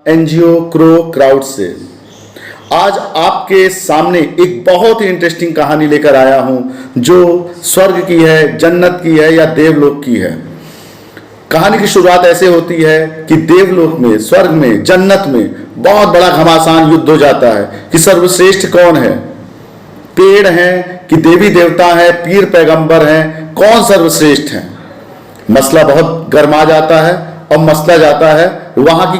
NGO crow crowd से। आज आपके सामने एक बहुत ही इंटरेस्टिंग कहानी लेकर आया हूं जो स्वर्ग की है, जन्नत की है या देवलोक की है। कहानी की शुरुआत ऐसे होती है कि देवलोक में, स्वर्ग में, जन्नत में बहुत बड़ा घमासान युद्ध हो जाता है कि सर्वश्रेष्ठ कौन है, पेड़ हैं कि देवी देवता है, पीर पैगंबर हैं, कौन सर्वश्रेष्ठ है। मसला बहुत गर्मा जाता है और मसला जाता है वहां की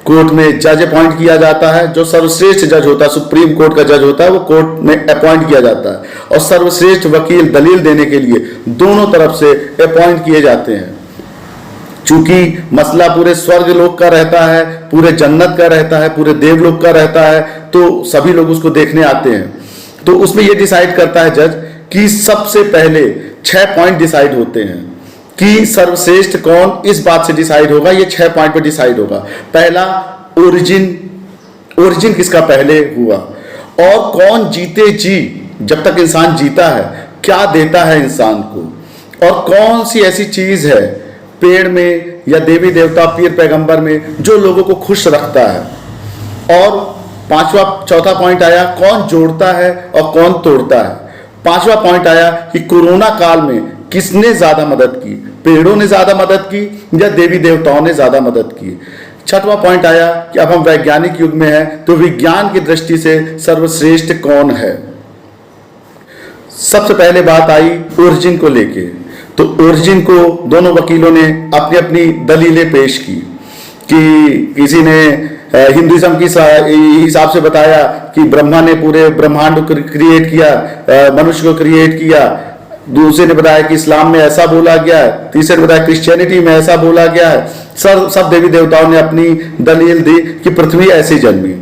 कोर्ट में जज अपॉइंट किया जाता है। जो सर्वश्रेष्ठ जज होता है, सुप्रीम कोर्ट का जज होता है, वो कोर्ट में अपॉइंट किया जाता है और सर्वश्रेष्ठ वकील दलील देने के लिए दोनों तरफ से अपॉइंट किए जाते हैं। चूंकि मसला पूरे स्वर्ग लोक का रहता है, पूरे जन्नत का रहता है, पूरे देवलोक का रहता है, तो सभी लोग उसको देखने आते हैं। तो उसमें यह डिसाइड करता है जज कि सबसे पहले 6 पॉइंट डिसाइड होते हैं कि सर्वश्रेष्ठ कौन, इस बात से डिसाइड होगा, ये 6 पॉइंट पर डिसाइड होगा। पहला, ओरिजिन किसका पहले हुआ, और कौन जीते जी, जब तक इंसान जीता है क्या देता है इंसान को, और कौन सी ऐसी चीज है पेड़ में या देवी देवता, पीर पैगंबर में जो लोगों को खुश रखता है। और चौथा पॉइंट आया कौन जोड़ता है और कौन तोड़ता है। 5वां पॉइंट आया कि कोरोना काल में किसने ज्यादा मदद की, पेड़ों ने ज्यादा मदद की या देवी देवताओं ने ज्यादा मदद की। 6वां पॉइंट आया कि अब हम वैज्ञानिक युग में हैं तो विज्ञान की दृष्टि से सर्वश्रेष्ठ कौन है। सबसे पहले बात आई ओरिजिन को लेके। तो ओरिजिन को दोनों वकीलों ने अपनी अपनी दलीलें पेश की कि किसी ने हिंदुइज्म की हिसाब से बताया कि ब्रह्मा ने पूरे ब्रह्मांड को क्रिएट किया, मनुष्य को क्रिएट किया। दूसरे ने बताया कि इस्लाम में ऐसा बोला गया है, तीसरे ने बताया क्रिश्चियनिटी में ऐसा बोला गया है। सब देवी देवताओं ने अपनी दलील दी कि पृथ्वी ऐसी जन्मी।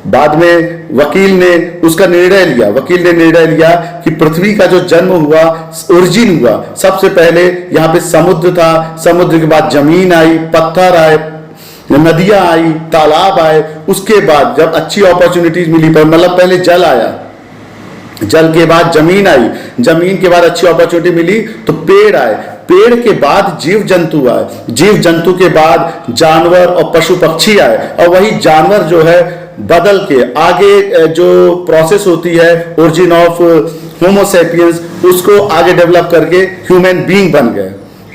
बाद में वकील ने उसका निर्णय लिया, कि पृथ्वी का जो जन्म हुआ, ओरिजिन हुआ, सबसे पहले यहाँ पे समुद्र था, समुद्र के बाद जमीन आई, पत्थर आए, नदियां आई, तालाब आए। उसके बाद जब अच्छी अपॉर्चुनिटीज मिली, मतलब पहले जल आया, जल के बाद जमीन आई, जमीन के बाद अच्छी अपॉर्चुनिटी मिली तो पेड़ आए, पेड़ के बाद जीव जंतु आए, जीव जंतु के बाद जानवर और पशु पक्षी आए, और वही जानवर जो है बदल के आगे जो प्रोसेस होती है ओरिजिन ऑफ होमो सैपियंस, उसको आगे डेवलप करके ह्यूमन बीइंग बन गए।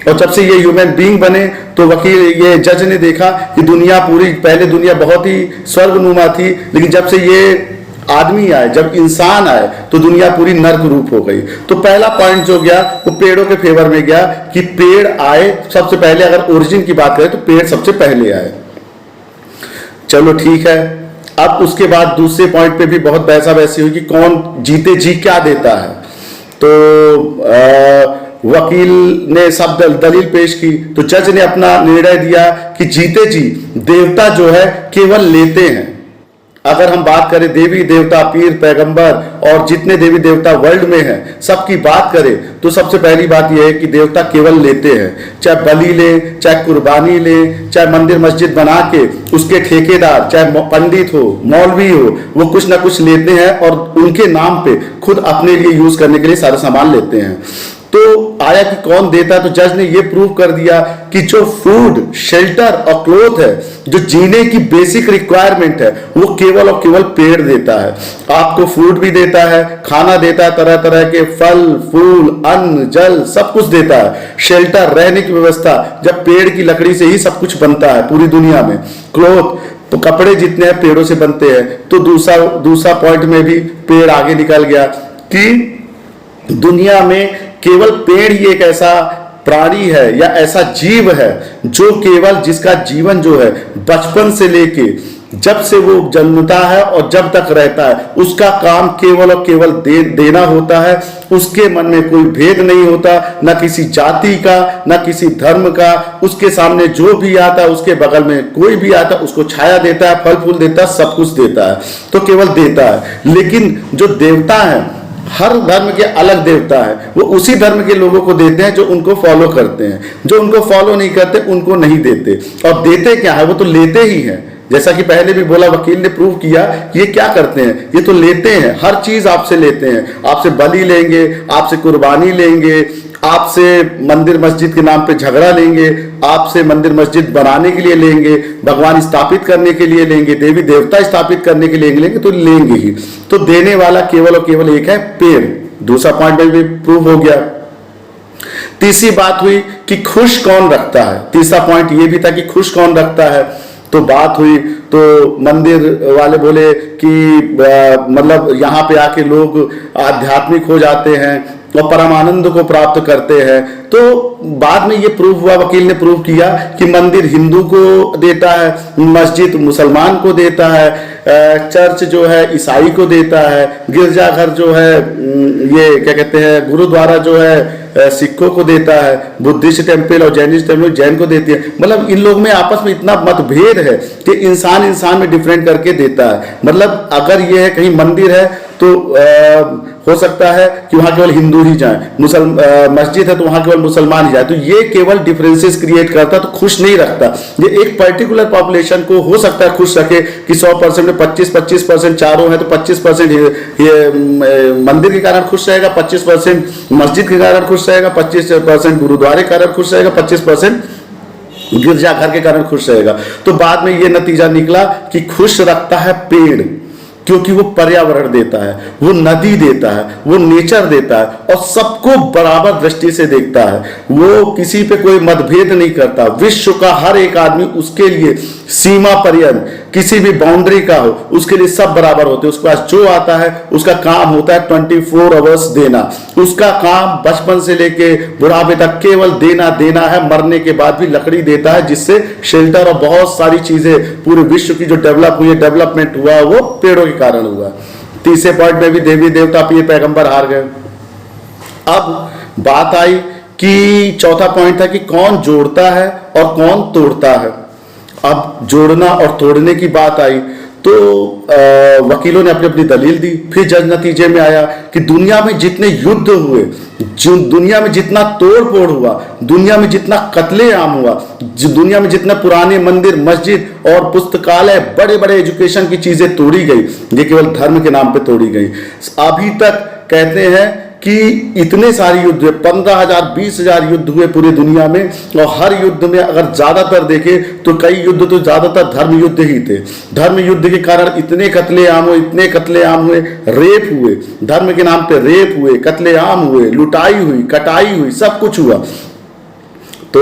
और जब से ये ह्यूमन बीइंग बने तो ये जज ने देखा कि दुनिया पूरी, पहले दुनिया बहुत ही स्वर्गनुमा थी, लेकिन जब से ये आदमी आए, जब इंसान आए तो दुनिया पूरी नर्क रूप हो गई। तो पहला पॉइंट जो गया वो पेड़ों के फेवर में गया कि पेड़ आए सबसे पहले। अगर ओरिजिन की बात करें तो पेड़ सबसे पहले आए। चलो ठीक है। अब उसके बाद दूसरे पॉइंट पे भी बहुत बहसा बहसी हुई कि कौन जीते जी क्या देता है। तो वकील ने सब दलील पेश की तो जज ने अपना निर्णय दिया कि जीते जी देवता जो है केवल लेते हैं। अगर हम बात करें देवी देवता, पीर पैगंबर और जितने देवी देवता वर्ल्ड में हैं, सबकी बात करें तो सबसे पहली बात यह है कि देवता केवल लेते हैं। चाहे बलि ले, चाहे कुर्बानी ले, चाहे मंदिर मस्जिद बना के उसके ठेकेदार, चाहे पंडित हो, मौलवी हो, वो कुछ ना कुछ लेते हैं और उनके नाम पे खुद अपने लिए यूज करने के लिए सारे सामान लेते हैं। तो आया कि कौन देता है, तो जज ने यह प्रूव कर दिया कि जो फूड, शेल्टर और क्लोथ है, जो जीने की बेसिक रिक्वायरमेंट है, वो केवल और केवल पेड़ देता है। आपको फूड भी देता है, खाना देता है, तरह तरह के फल फूल, अन्न, जल, सब कुछ देता है। शेल्टर, रहने की व्यवस्था, जब पेड़ की लकड़ी से ही सब कुछ बनता है पूरी दुनिया में। क्लोथ, तो कपड़े जितने हैं पेड़ों से बनते हैं। तो दूसरा पॉइंट में भी पेड़ आगे निकल गया कि दुनिया में केवल पेड़ ही एक ऐसा प्राणी है या ऐसा जीव है जो केवल, जिसका जीवन जो है बचपन से लेके जब से वो जन्मता है और जब तक रहता है, उसका काम केवल और केवल देना होता है। उसके मन में कोई भेद नहीं होता, ना किसी जाति का, ना किसी धर्म का। उसके सामने जो भी आता है, उसके बगल में कोई भी आता है, उसको छाया देता है, फल फूल देता है, सब कुछ देता है, तो केवल देता है। लेकिन जो देवता है, हर धर्म के अलग देवता है, वो उसी धर्म के लोगों को देते हैं जो उनको फॉलो करते हैं। जो उनको फॉलो नहीं करते उनको नहीं देते। और देते क्या है, वो तो लेते ही हैं। जैसा कि पहले भी बोला, वकील ने प्रूव किया कि ये क्या करते हैं, ये तो लेते हैं, हर चीज आपसे लेते हैं। आपसे बलि लेंगे, आपसे कुर्बानी लेंगे, आपसे मंदिर मस्जिद के नाम पे झगड़ा लेंगे, आपसे मंदिर मस्जिद बनाने के लिए लेंगे, भगवान स्थापित करने के लिए लेंगे, देवी देवता स्थापित करने के लिए लेंगे, तो लेंगे ही। तो देने वाला केवल और केवल एक है, पेड़। दूसरा पॉइंट में भी प्रूव हो गया। तीसरी बात हुई कि खुश कौन रखता है। तीसरा पॉइंट ये भी था कि खुश कौन रखता है। तो बात हुई तो मंदिर वाले बोले कि मतलब यहाँ पे आके लोग आध्यात्मिक हो जाते हैं और परमानंद को प्राप्त करते हैं। तो बाद में ये प्रूव हुआ, वकील ने प्रूव किया कि मंदिर हिंदू को देता है, मस्जिद मुसलमान को देता है, चर्च जो है ईसाई को देता है, गिरजाघर जो है ये क्या कहते हैं गुरुद्वारा जो है सिखों को देता है, बुद्धिस्ट टेम्पल और जैनिस्ट टेम्पल जैन को देती है। मतलब इन लोग में आपस में इतना मतभेद है कि इंसान इंसान में डिफरेंट करके देता है। मतलब अगर ये है कहीं मंदिर है तो हो सकता है कि वहां केवल हिंदू ही जाए, मस्जिद है तो वहां केवल मुसलमान ही जाए। तो ये केवल डिफरेंसेस क्रिएट करता, तो खुश नहीं रखता। ये एक पर्टिकुलर पॉपुलेशन को हो सकता है खुश रखे कि 100% में 25% चारों है तो 25% ये मंदिर के कारण खुश रहेगा, 25% मस्जिद के कारण खुश रहेगा, 25% गुरुद्वारे के कारण खुश रहेगा, 25% गिरजाघर के कारण खुश रहेगा। तो बाद में ये नतीजा निकला कि खुश रखता है पेड़, क्योंकि वो पर्यावरण देता है, वो नदी देता है, वो नेचर देता है और सबको बराबर दृष्टि से देखता है। वो किसी पे कोई मतभेद नहीं करता। विश्व का हर एक आदमी उसके लिए सीमा पर्यंत किसी भी बाउंड्री का हो, उसके लिए सब बराबर होते हैं। उसके पास जो आता है उसका काम होता है 24 आवर्स देना। उसका काम बचपन से लेके बुढ़ापे तक केवल देना देना है। मरने के बाद भी लकड़ी देता है, जिससे शेल्टर और बहुत सारी चीजें पूरे विश्व की जो डेवलप हुई है, डेवलपमेंट हुआ, वो पेड़ों के कारण हुआ। तीसरे पॉइंट में भी देवी देवता पीर पैगंबर हार गए। अब बात आई कि चौथा पॉइंट था कि कौन जोड़ता है और कौन तोड़ता है। अब जोड़ना और तोड़ने की बात आई तो वकीलों ने अपनी अपनी दलील दी। फिर जज नतीजे में आया कि दुनिया में जितने युद्ध हुए, जो दुनिया में जितना तोड़ फोड़ हुआ, दुनिया में जितना कत्लेआम हुआ, दुनिया में जितने पुराने मंदिर मस्जिद और पुस्तकालय बड़े बड़े एजुकेशन की चीजें तोड़ी गई, ये केवल धर्म के नाम पे तोड़ी गई। अभी तक कहते हैं कि इतने सारे युद्ध हुए, 15,000 20,000 युद्ध हुए पूरी दुनिया में, और हर युद्ध में अगर ज्यादातर देखें तो कई युद्ध तो ज्यादातर धर्म युद्ध ही थे। धर्म युद्ध के कारण इतने कत्लेआम हुए, इतने कत्लेआम हुए, रेप हुए, धर्म के नाम पे रेप हुए, कत्लेआम हुए, लुटाई हुई, कटाई हुई, सब कुछ हुआ। तो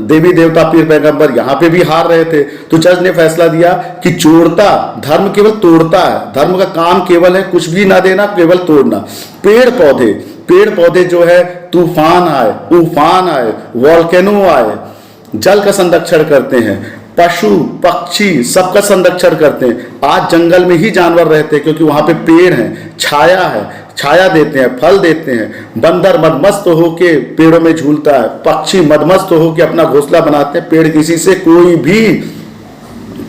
देवी देवता पीर पैगंबर यहां पे भी हार रहे थे। तो जज ने फैसला दिया कि जोड़ता, धर्म केवल तोड़ता है। धर्म का काम केवल है कुछ भी ना देना, केवल तोड़ना। पेड़ पौधे जो है, तूफान आए, उफान आए, वॉल्केनो आए, जल का संरक्षण करते हैं, पशु पक्षी सबका संरक्षण करते हैं। आज जंगल में ही जानवर रहते हैं क्योंकि वहां पे पेड़ हैं, छाया है, छाया देते हैं, फल देते हैं। बंदर मदमस्त होके पेड़ों में झूलता है, पक्षी मदमस्त होके अपना घोंसला बनाते हैं। पेड़ किसी से कोई भी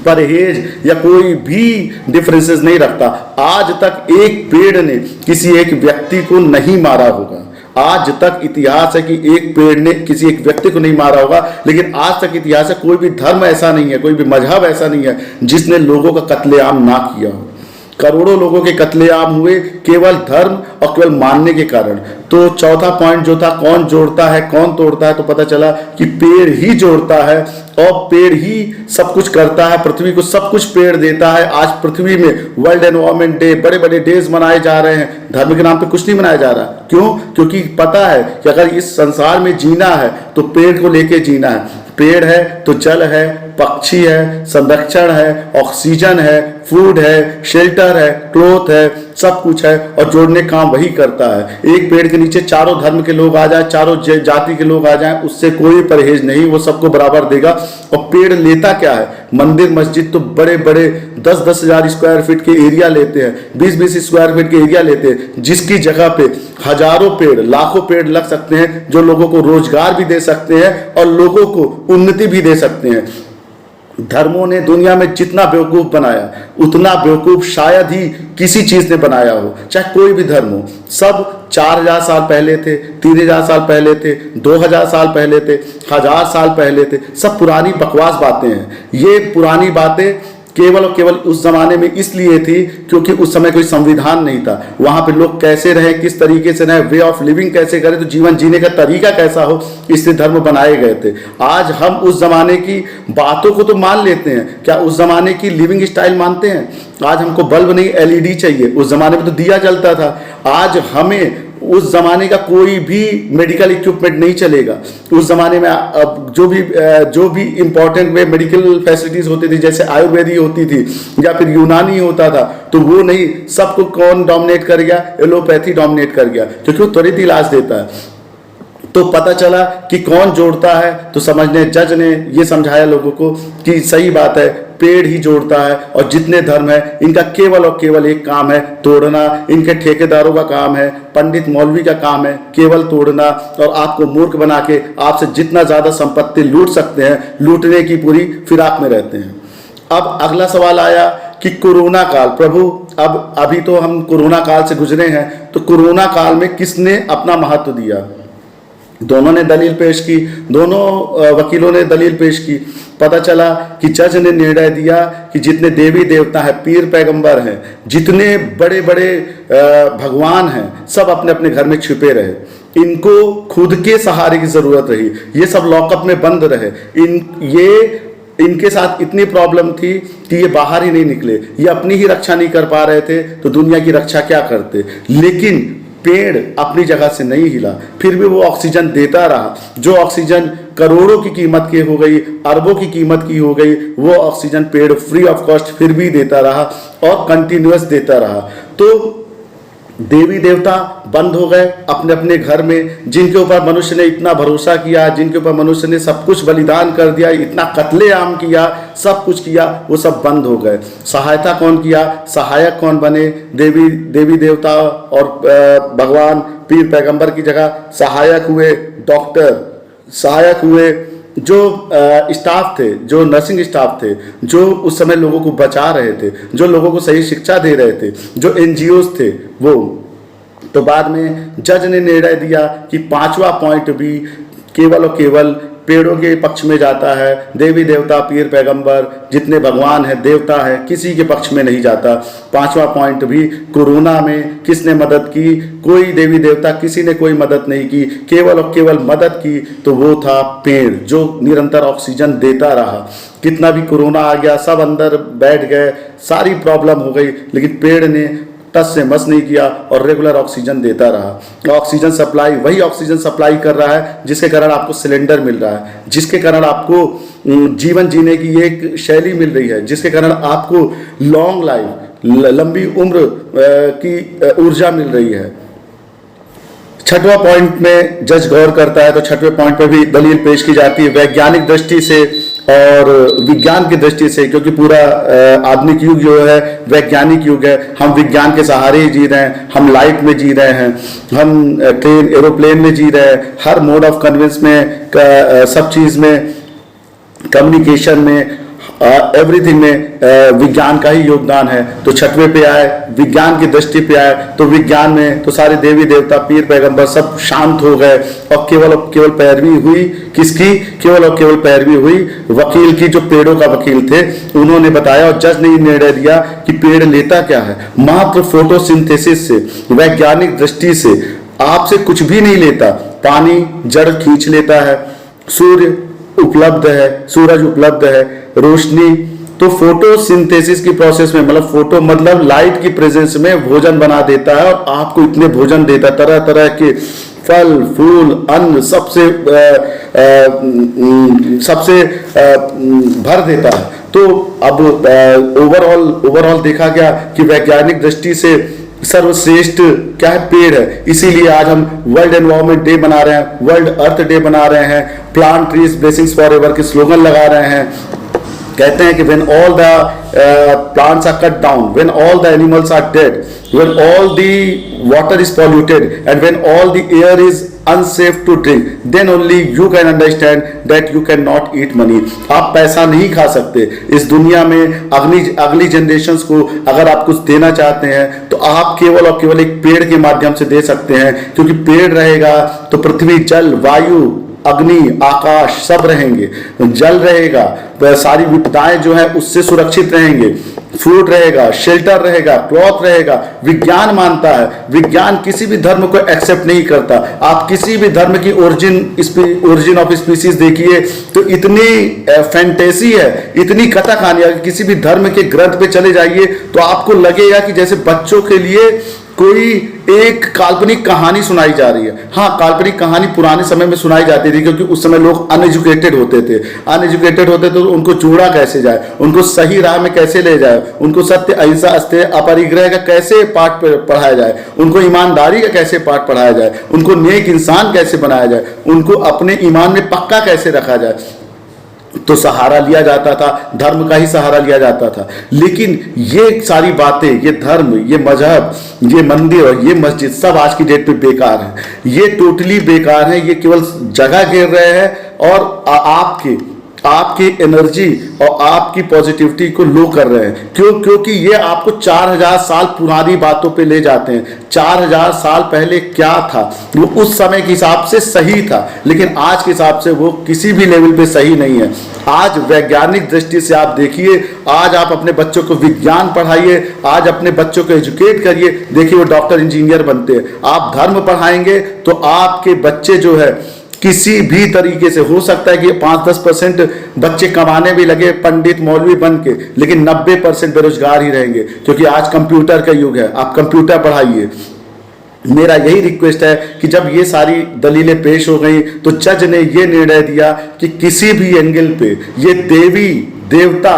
परहेज या कोई भी डिफरेंसेस नहीं रखता। आज तक एक पेड़ ने किसी एक व्यक्ति को नहीं मारा होगा। आज तक इतिहास है कि एक पेड़ ने किसी एक व्यक्ति को नहीं मारा होगा, लेकिन आज तक इतिहास है कोई भी धर्म ऐसा नहीं है, कोई भी मजहब ऐसा नहीं है जिसने लोगों का कत्लेआम ना किया हो। करोड़ों लोगों के कत्लेआम हुए केवल धर्म और केवल मानने के कारण। तो चौथा पॉइंट जो था, कौन जोड़ता है कौन तोड़ता है, तो पता चला कि पेड़ ही जोड़ता है और पेड़ ही सब कुछ करता है। पृथ्वी को सब कुछ पेड़ देता है। आज पृथ्वी में वर्ल्ड एनवायरमेंट डे, बड़े बड़े डेज मनाए जा रहे हैं। धर्म के नाम पे कुछ नहीं मनाया जा रहा। क्यों? क्योंकि पता है कि अगर इस संसार में जीना है तो पेड़ को लेके जीना है। पेड़ है तो जल है, पक्षी है, संरक्षण है, ऑक्सीजन है, फूड है, शेल्टर है, क्लोथ है, सब कुछ है, और जोड़ने काम वही करता है। एक पेड़ के नीचे चारों धर्म के लोग आ जाए, चारों जाति के लोग आ जाएं, उससे कोई परहेज नहीं, वो सबको बराबर देगा। और पेड़ लेता क्या है? मंदिर मस्जिद तो बड़े बड़े 10-10 हजार स्क्वायर फीट के एरिया लेते हैं, 20-20 स्क्वायर फीट के एरिया लेते हैं, जिसकी जगह पे हजारों पेड़, लाखों पेड़ लग सकते हैं, जो लोगों को रोजगार भी दे सकते हैं और लोगों को उन्नति भी दे सकते हैं। धर्मों ने दुनिया में जितना बेवकूफ बनाया, उतना बेवकूफ शायद ही किसी चीज ने बनाया हो, चाहे कोई भी धर्म हो। सब 4000 साल पहले थे, 3000 साल पहले थे, 2000 साल पहले थे, 1000 साल पहले थे। सब पुरानी बकवास बातें हैं। ये पुरानी बातें केवल और केवल उस जमाने में इसलिए थी क्योंकि उस समय कोई संविधान नहीं था। वहां पे लोग कैसे रहे, किस तरीके से रहे, वे ऑफ लिविंग कैसे करें, तो जीवन जीने का तरीका कैसा हो, इसलिए धर्म बनाए गए थे। आज हम उस जमाने की बातों को तो मान लेते हैं, क्या उस जमाने की लिविंग स्टाइल मानते हैं? आज हमको बल्ब नहीं एलईडी चाहिए, उस जमाने में तो दिया जलता था। आज हमें उस जमाने का कोई भी मेडिकल इक्विपमेंट नहीं चलेगा। उस जमाने में अब जो भी इंपॉर्टेंट में मेडिकल फैसिलिटीज होती थी, जैसे आयुर्वेदी होती थी या फिर यूनानी होता था, तो वो नहीं, सबको कौन डोमिनेट कर गया? एलोपैथी डोमिनेट कर गया, क्योंकि वो त्वरित इलाज देता है। तो पता चला कि कौन जोड़ता है, तो समझने जज ने ये समझाया लोगों को कि सही बात है, पेड़ ही जोड़ता है। और जितने धर्म है इनका केवल और केवल एक काम है, तोड़ना। इनके ठेकेदारों का काम है, पंडित मौलवी का काम है केवल तोड़ना, और आपको मूर्ख बना के आपसे जितना ज्यादा संपत्ति लूट सकते हैं, लूटने की पूरी फिराक में रहते हैं। अब अगला सवाल आया कि कोरोना काल, प्रभु अब अभी तो हम कोरोना काल से गुजरे हैं, तो कोरोना काल में किसने अपना महत्व दिया? दोनों ने दलील पेश की, दोनों वकीलों ने दलील पेश की। पता चला कि जज ने निर्णय दिया कि जितने देवी देवता हैं, पीर पैगंबर हैं, जितने बड़े बड़े भगवान हैं, सब अपने अपने घर में छिपे रहे। इनको खुद के सहारे की जरूरत रही, ये सब लॉकअप में बंद रहे। इनके साथ इतनी प्रॉब्लम थी कि ये बाहर ही नहीं निकले, ये अपनी ही रक्षा नहीं कर पा रहे थे, तो दुनिया की रक्षा क्या करते। लेकिन पेड़ अपनी जगह से नहीं हिला, फिर भी वो ऑक्सीजन देता रहा। जो ऑक्सीजन करोड़ों की कीमत की हो गई, अरबों की कीमत की हो गई, वो ऑक्सीजन पेड़ फ्री ऑफ कॉस्ट फिर भी देता रहा और कंटिन्यूअस देता रहा। तो देवी देवता बंद हो गए अपने अपने घर में, जिनके ऊपर मनुष्य ने इतना भरोसा किया, जिनके ऊपर मनुष्य ने सब कुछ बलिदान कर दिया, इतना कत्लेआम किया, सब कुछ किया, वो सब बंद हो गए। सहायता कौन किया? सहायक कौन बने? देवी देवता और भगवान पीर पैगंबर की जगह सहायक हुए डॉक्टर, सहायक हुए जो स्टाफ थे, जो नर्सिंग स्टाफ थे, जो उस समय लोगों को बचा रहे थे, जो लोगों को सही शिक्षा दे रहे थे, जो एनजीओज थे वो। तो बाद में जज ने निर्णय दिया कि 5वां पॉइंट भी केवल और केवल पेड़ों के पक्ष में जाता है। देवी देवता पीर पैगंबर जितने भगवान हैं, देवता हैं, किसी के पक्ष में नहीं जाता। 5वां पॉइंट भी कोरोना में किसने मदद की? कोई देवी देवता, किसी ने कोई मदद नहीं की, केवल और केवल मदद की तो वो था पेड़, जो निरंतर ऑक्सीजन देता रहा। कितना भी कोरोना आ गया, सब अंदर बैठ गए, सारी प्रॉब्लम हो गई, लेकिन पेड़ ने टस से मस नहीं किया और रेगुलर ऑक्सीजन देता रहा। ऑक्सीजन सप्लाई, वही ऑक्सीजन सप्लाई कर रहा है जिसके कारण आपको सिलेंडर मिल रहा है, जिसके कारण आपको जीवन जीने की एक शैली मिल रही है, जिसके कारण आपको लॉन्ग लाइफ, लंबी उम्र की ऊर्जा मिल रही है। 6वां पॉइंट में जज गौर करता है, तो 6वें पॉइंट पर भी दलील पेश की जाती है वैज्ञानिक दृष्टि से और विज्ञान की दृष्टि से, क्योंकि पूरा आधुनिक युग जो है वैज्ञानिक युग है। हम विज्ञान के सहारे ही जी रहे हैं, हम लाइट में जी रहे हैं, हम ट्रेन एरोप्लेन में जी रहे हैं, हर मोड ऑफ कन्वेंस में, सब चीज में, कम्युनिकेशन में, एवरीथिंग में विज्ञान का ही योगदान है। तो 6वें पे आए, विज्ञान की दृष्टि पे आए, तो विज्ञान में तो सारे देवी देवता पीर पैगंबर सब शांत हो गए और केवल पैरवी हुई किसकी? केवल और केवल पैरवी हुई वकील की, जो पेड़ों का वकील थे। उन्होंने बताया और जज ने निर्णय दिया कि पेड़ लेता क्या है? मात्र फोटोसिंथेसिस से, वैज्ञानिक दृष्टि से आपसे कुछ भी नहीं लेता। पानी जड़ खींच लेता है, सूर्य उपलब्ध है, सूरज उपलब्ध है, रोशनी। तो फोटोसिंथेसिस की प्रोसेस में, मतलब फोटो मतलब लाइट की प्रेजेंस में भोजन बना देता है और आपको इतने भोजन देता है, तरह तरह के फल फूल अन्न सबसे भर देता है। तो अब ओवरऑल देखा गया कि वैज्ञानिक दृष्टि से सर्वश्रेष्ठ क्या है? पेड़ है। इसीलिए आज हम वर्ल्ड एनवायरमेंट डे बना रहे हैं, वर्ल्ड अर्थ डे बना रहे हैं, plant trees blessings for ever के स्लोगन लगा रहे हैं। कहते हैं कि when all the plants are cut down, when all the animals are dead, when all the water is polluted, and when all the air is unsafe to drink, then only you can understand that you cannot eat money. आप पैसा नहीं खा सकते इस दुनिया में। अगली generations को अगर आप कुछ देना चाहते हैं तो आप केवल और केवल एक पेड़ के माध्यम से दे सकते हैं, क्योंकि पेड़ रहेगा तो पृथ्वी, जल, वायु, अग्नि, आकाश सब रहेंगे, जल रहेगा, सारी विपदाएं जो है उससे सुरक्षित रहेंगे, फूड रहेगा, शेल्टर रहेगा, क्लॉथ रहेगा। विज्ञान मानता है, विज्ञान किसी भी धर्म को एक्सेप्ट नहीं करता। आप किसी भी धर्म की ओरिजिन ऑफ स्पीसीज देखिए तो इतनी फैंटेसी है, इतनी कथा कहानी है। किसी भी धर्म के ग्रंथ पे चले जाइए तो आपको लगेगा कि जैसे बच्चों के लिए कोई एक काल्पनिक कहानी सुनाई जा रही है। हाँ, काल्पनिक कहानी पुराने समय में सुनाई जाती थी क्योंकि उस समय लोग अनएजुकेटेड होते थे। तो उनको जोड़ा कैसे जाए, उनको सही राह में कैसे ले जाए, उनको सत्य, अहिंसा, अस्तेय, अपरिग्रह का कैसे पाठ पढ़ाया जाए, उनको ईमानदारी का कैसे पाठ पढ़ाया जाए, उनको नेक इंसान कैसे बनाया जाए, उनको अपने ईमान में पक्का कैसे रखा जाए, तो सहारा लिया जाता था, धर्म का ही सहारा लिया जाता था। लेकिन ये सारी बातें, ये धर्म, ये मजहब, ये मंदिर और ये मस्जिद सब आज की डेट पे बेकार है। ये टोटली बेकार है। ये केवल जगह घेर रहे हैं और आपकी एनर्जी और आपकी पॉजिटिविटी को लो कर रहे हैं। क्योंकि ये आपको 4000 साल पुरानी बातों पे ले जाते हैं। 4000 साल पहले क्या था वो उस समय के हिसाब से सही था, लेकिन आज के हिसाब से वो किसी भी लेवल पे सही नहीं है। आज वैज्ञानिक दृष्टि से आप देखिए, आज आप अपने बच्चों को विज्ञान पढ़ाइए, आज अपने बच्चों को एजुकेट करिए, देखिए वो डॉक्टर, इंजीनियर बनते हैं। आप धर्म पढ़ाएंगे तो आपके बच्चे जो है किसी भी तरीके से, हो सकता है कि 5-10% बच्चे कमाने भी लगे पंडित मौलवी बन के, लेकिन 90% बेरोजगार ही रहेंगे क्योंकि आज कंप्यूटर का युग है। आप कंप्यूटर पढ़ाइए। मेरा यही रिक्वेस्ट है कि जब ये सारी दलीलें पेश हो गई तो जज ने ये निर्णय दिया कि किसी भी एंगल पे ये देवी देवता,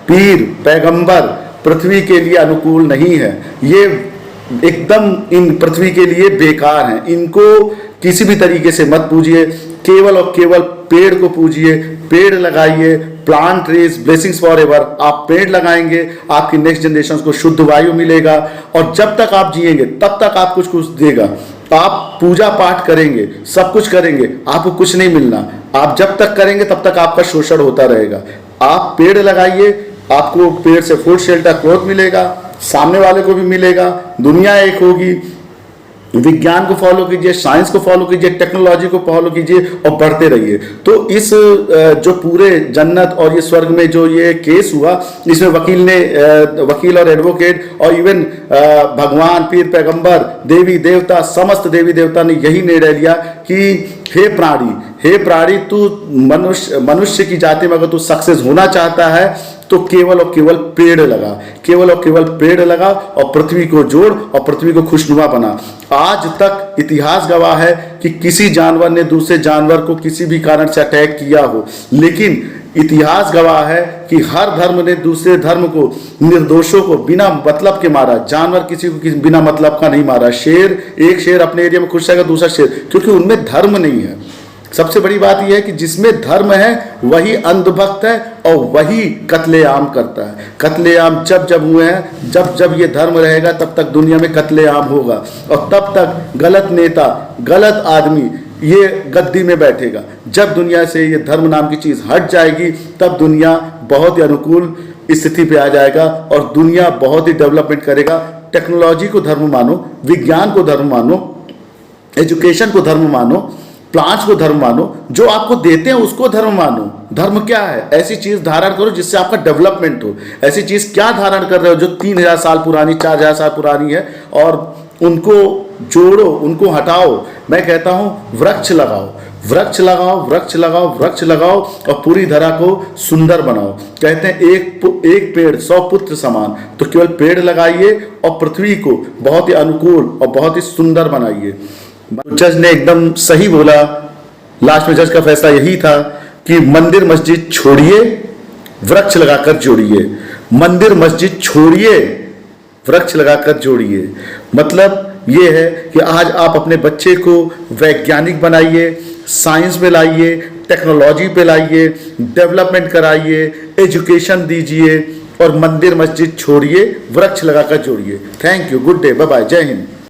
पीर, पैगंबर पृथ्वी के लिए अनुकूल नहीं है। ये एकदम इन पृथ्वी के लिए बेकार हैं। इनको किसी भी तरीके से मत पूजिए, केवल और केवल पेड़ को पूजिए, पेड़ लगाइए। Plant trees, blessings for ever. आप पेड़ लगाएंगे, आपकी नेक्स्ट जनरेशन को शुद्ध वायु मिलेगा और जब तक आप जिएंगे तब तक आप कुछ देगा। आप पूजा पाठ करेंगे, सब कुछ करेंगे, आपको कुछ नहीं मिलना। आप जब तक करेंगे तब तक आपका शोषण होता रहेगा। आप पेड़ लगाइए, आपको पेड़ से फूड, शेल्टर, क्लॉथ मिलेगा, सामने वाले को भी मिलेगा, दुनिया एक होगी। विज्ञान को फॉलो कीजिए, साइंस को फॉलो कीजिए, टेक्नोलॉजी को फॉलो कीजिए और बढ़ते रहिए। तो इस जो पूरे जन्नत और ये स्वर्ग में जो ये केस हुआ, इसमें वकील और एडवोकेट और इवन भगवान, पीर, पैगंबर, देवी देवता, समस्त देवी देवता ने यही निर्णय लिया कि हे प्राणी, तू मनुष्य की जाति में अगर तू सक्सेस होना चाहता है तो केवल और केवल पेड़ लगा, केवल और केवल पेड़ लगा और पृथ्वी को जोड़ और पृथ्वी को खुशनुमा बना। आज तक इतिहास गवाह है कि किसी जानवर ने दूसरे जानवर को किसी भी कारण से अटैक किया हो, लेकिन इतिहास गवाह है कि हर धर्म ने दूसरे धर्म को, निर्दोषों को बिना मतलब के मारा। जानवर किसी को बिना मतलब का नहीं मारा। एक शेर अपने एरिया में खुश रहेगा, दूसरा शेर, क्योंकि उनमें धर्म नहीं है। सबसे बड़ी बात यह है कि जिसमें धर्म है वही अंधभक्त है और वही कत्लेआम करता है। कत्लेआम जब हुए हैं, जब ये धर्म रहेगा तब तक दुनिया में कत्लेआम होगा और तब तक गलत नेता, गलत आदमी ये गद्दी में बैठेगा। जब दुनिया से ये धर्म नाम की चीज हट जाएगी तब दुनिया बहुत ही अनुकूल स्थिति पे आ जाएगा और दुनिया बहुत ही डेवलपमेंट करेगा। टेक्नोलॉजी को धर्म मानो, विज्ञान को धर्म मानो, एजुकेशन को धर्म मानो, प्लांट्स को धर्म मानो, जो आपको देते हैं उसको धर्म मानो। धर्म क्या है? ऐसी चीज धारण करो जिससे आपका डेवलपमेंट हो। ऐसी चीज क्या धारण कर रहे हो जो 3000 साल पुरानी, 4000 साल पुरानी है, और उनको जोड़ो, उनको हटाओ। मैं कहता हूं वृक्ष लगाओ, वृक्ष लगाओ, वृक्ष लगाओ, वृक्ष लगाओ और पूरी धरा को सुंदर बनाओ। कहते हैं एक पेड़ 100 पुत्र समान। तो केवल पेड़ लगाइए और पृथ्वी को बहुत ही अनुकूल और बहुत ही सुंदर बनाइए। जज ने एकदम सही बोला। लास्ट में जज का फैसला यही था कि मंदिर मस्जिद छोड़िए, वृक्ष लगाकर जोड़िए। मंदिर मस्जिद छोड़िए, वृक्ष लगाकर जोड़िए। मतलब ये है कि आज आप अपने बच्चे को वैज्ञानिक बनाइए, साइंस में लाइए, टेक्नोलॉजी पे लाइए, डेवलपमेंट कराइए, एजुकेशन दीजिए और मंदिर मस्जिद छोड़िए, वृक्ष लगाकर जोड़िए। Thank you, good day, bye bye, जय हिंद।